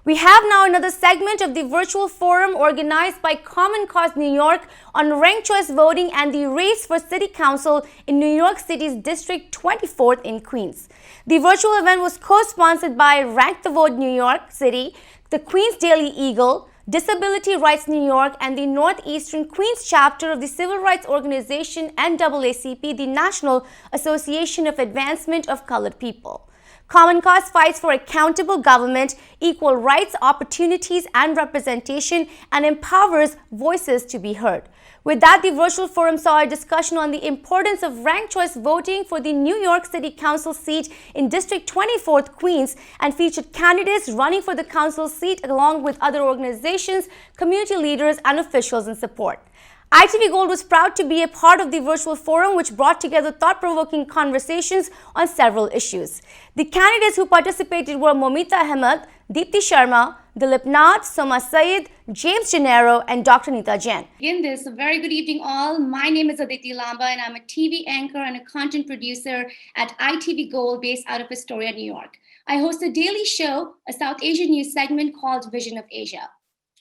We have now another segment of the virtual forum organized by Common Cause New York on ranked choice voting and the race for City Council in New York City's District 24th in Queens. The virtual event was co-sponsored by Rank the Vote New York City, the Queens Daily Eagle, Disability Rights New York, and the Northeastern Queens chapter of the civil rights organization NAACP, the National Association of Advancement of Colored People. Common Cause fights for accountable government, equal rights, opportunities, and representation, and empowers voices to be heard. With that, the virtual forum saw a discussion on the importance of ranked choice voting for the New York City Council seat in District 24th, Queens, and featured candidates running for the council seat along with other organizations, community leaders, and officials in support. ITV Gold was proud to be a part of the virtual forum, which brought together thought-provoking conversations on several issues. The candidates who participated were Moumita Ahmed, Deepthi Sharma, Dilip Nath, Soma Syed, James Gennaro, and Dr. Neeta Jain. Begin this. A very good evening, all. My name is Aditi Lamba, and I'm a TV anchor and a content producer at ITV Gold, based out of Astoria, New York. I host a daily show, a South Asian news segment called Vision of Asia.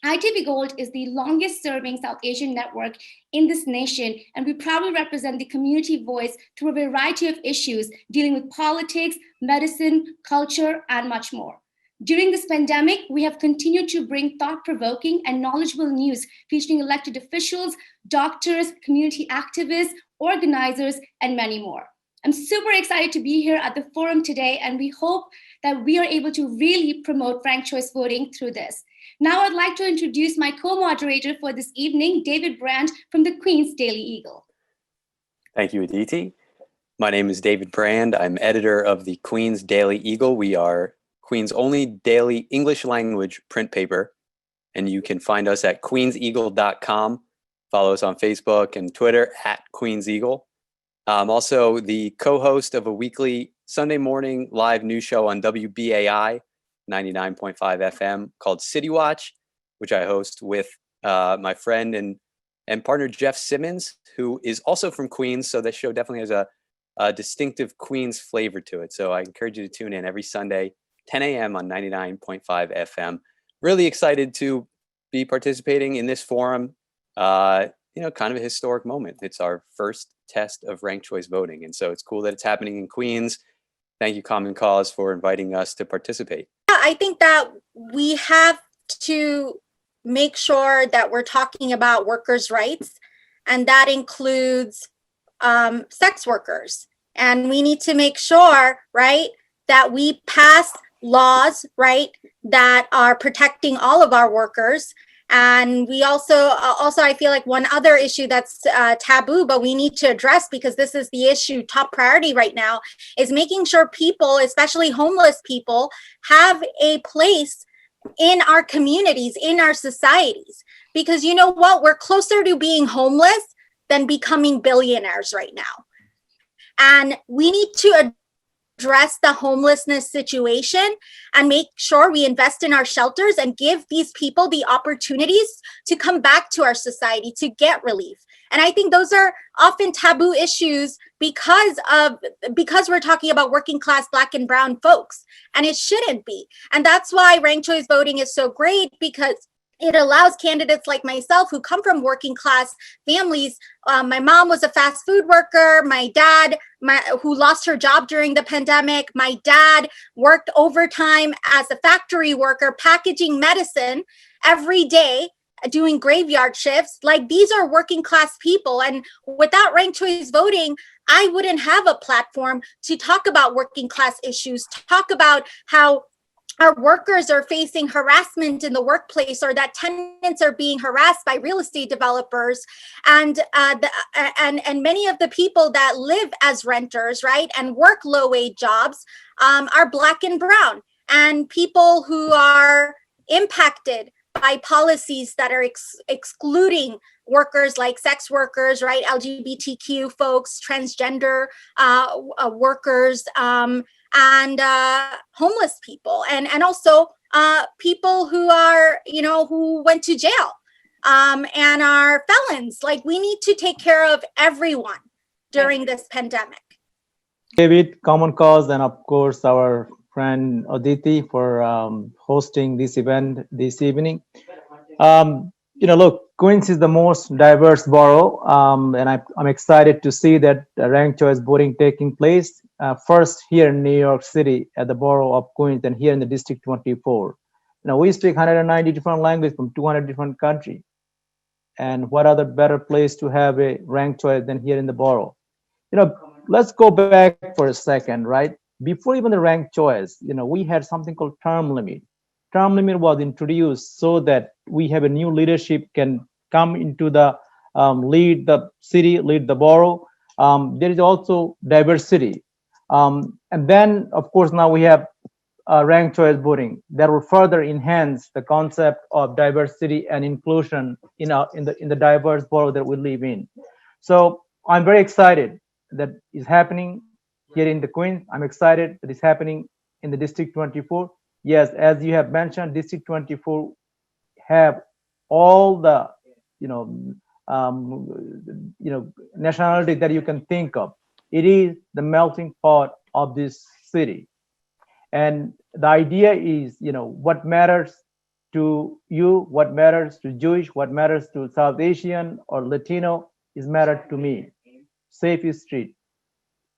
ITV Gold is the longest serving South Asian network in this nation, and we proudly represent the community voice through a variety of issues dealing with politics, medicine, culture, and much more. During this pandemic, we have continued to bring thought-provoking and knowledgeable news featuring elected officials, doctors, community activists, organizers, and many more. I'm super excited to be here at the forum today, and we hope that we are able to really promote ranked choice voting through this. Now I'd like to introduce my co-moderator for this evening, David Brand from the Queens Daily Eagle. Thank you, Aditi. My name is David Brand. I'm editor of the Queens Daily Eagle. We are Queens' only daily English language print paper, and you can find us at queenseagle.com. Follow us on Facebook and Twitter at Queens Eagle. I'm also the co-host of a weekly Sunday morning live news show on WBAI 99.5 FM called City Watch, which I host with my friend and partner Jeff Simmons, who is also from Queens. So this show definitely has a distinctive Queens flavor to it. So I encourage you to tune in every Sunday, 10 a.m. on 99.5 FM. Really excited to be participating in this forum. Kind of a historic moment. It's our first test of ranked choice voting. And so it's cool that it's happening in Queens. Thank you, Common Cause, for inviting us to participate. I think that we have to make sure that we're talking about workers' rights, and that includes sex workers. And we need to make sure, right, that we pass laws, right, that are protecting all of our workers. And we also I feel like one other issue that's taboo, but we need to address, because this is the issue, top priority right now, is making sure people, especially homeless people, have a place in our communities, in our societies. Because you know what? We're closer to being homeless than becoming billionaires right now. And we need to address the homelessness situation and make sure we invest in our shelters and give these people the opportunities to come back to our society to get relief. And I think those are often taboo issues because we're talking about working class Black and brown folks, and it shouldn't be. And that's why ranked choice voting is so great, because it allows candidates like myself who come from working class families. My mom was a fast food worker. My dad, who lost her job during the pandemic. My dad worked overtime as a factory worker, packaging medicine every day, doing graveyard shifts. Like, these are working class people. And without ranked choice voting, I wouldn't have a platform to talk about working class issues, talk about how our workers are facing harassment in the workplace, or that tenants are being harassed by real estate developers, and many of the people that live as renters, right, and work low-wage jobs are Black and brown, and people who are impacted by policies that are excluding workers like sex workers, right, LGBTQ folks, transgender workers, and homeless people, and also people who are, who went to jail and are felons. Like, we need to take care of everyone during this pandemic. David, Common Cause, and of course our friend Aditi for hosting this event this evening. Look, Queens is the most diverse borough, and I'm excited to see that ranked choice voting taking place first here in New York City at the borough of Queens and here in the District 24. We speak 190 different languages from 200 different countries. And what other better place to have a ranked choice than here in the borough? Let's go back for a second, right? Before even the ranked choice, we had something called term limit. Term limit was introduced so that we have a new leadership can come into the lead the city, lead the borough. There is also diversity. And then, of course, now we have ranked choice voting that will further enhance the concept of diversity and inclusion in the diverse borough that we live in. So I'm very excited that is happening here in the Queens. I'm excited that it's happening in the District 24. Yes, as you have mentioned, District 24 have all the nationality that you can think of. It is the melting pot of this city. And the idea is, what matters to you, what matters to Jewish, what matters to South Asian or Latino is mattered to me. Safe street,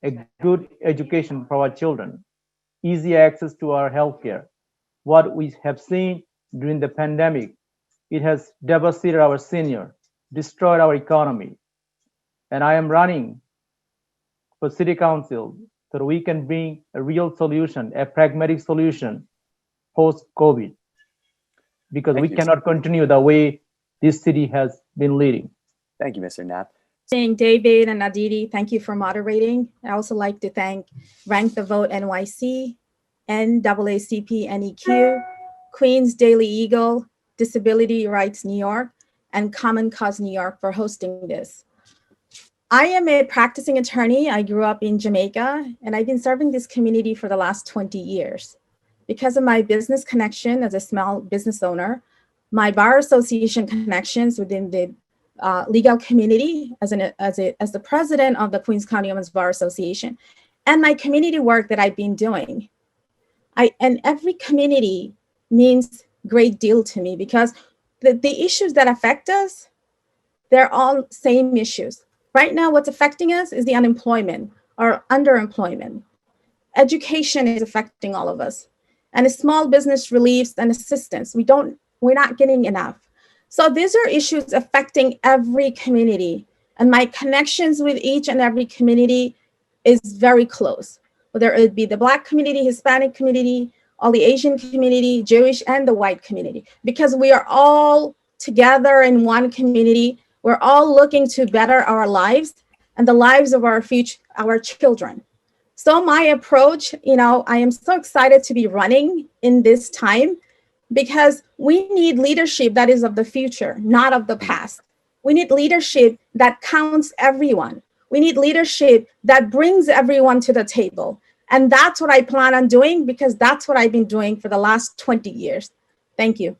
a good education for our children, easy access to our healthcare. What we have seen during the pandemic, it has devastated our senior, destroyed our economy. And I am running for city council so that we can bring a real solution, a pragmatic solution post-COVID, because we cannot continue the way this city has been leading. Thank you, Mr. Nath. David and Aditi, thank you for moderating. I also like to thank Rank the Vote NYC, NAACP NEQ, Queens Daily Eagle, Disability Rights New York, and Common Cause New York for hosting this. I am a practicing attorney. I grew up in Jamaica, and I've been serving this community for the last 20 years. Because of my business connection as a small business owner, my bar association connections within the legal community as the president of the Queens County Women's Bar Association, and my community work that I've been doing. And every community means a great deal to me because the issues that affect us, they're all same issues. Right now, what's affecting us is the unemployment or underemployment. Education is affecting all of us. And small business reliefs and assistance, we're not getting enough. So these are issues affecting every community. And my connections with each and every community is very close, whether it be the Black community, Hispanic community, all the Asian community, Jewish, and the white community, because we are all together in one community. We're all looking to better our lives and the lives of our future, our children. So my approach, I am so excited to be running in this time because we need leadership that is of the future, not of the past. We need leadership that counts everyone. We need leadership that brings everyone to the table. And that's what I plan on doing because that's what I've been doing for the last 20 years. Thank you.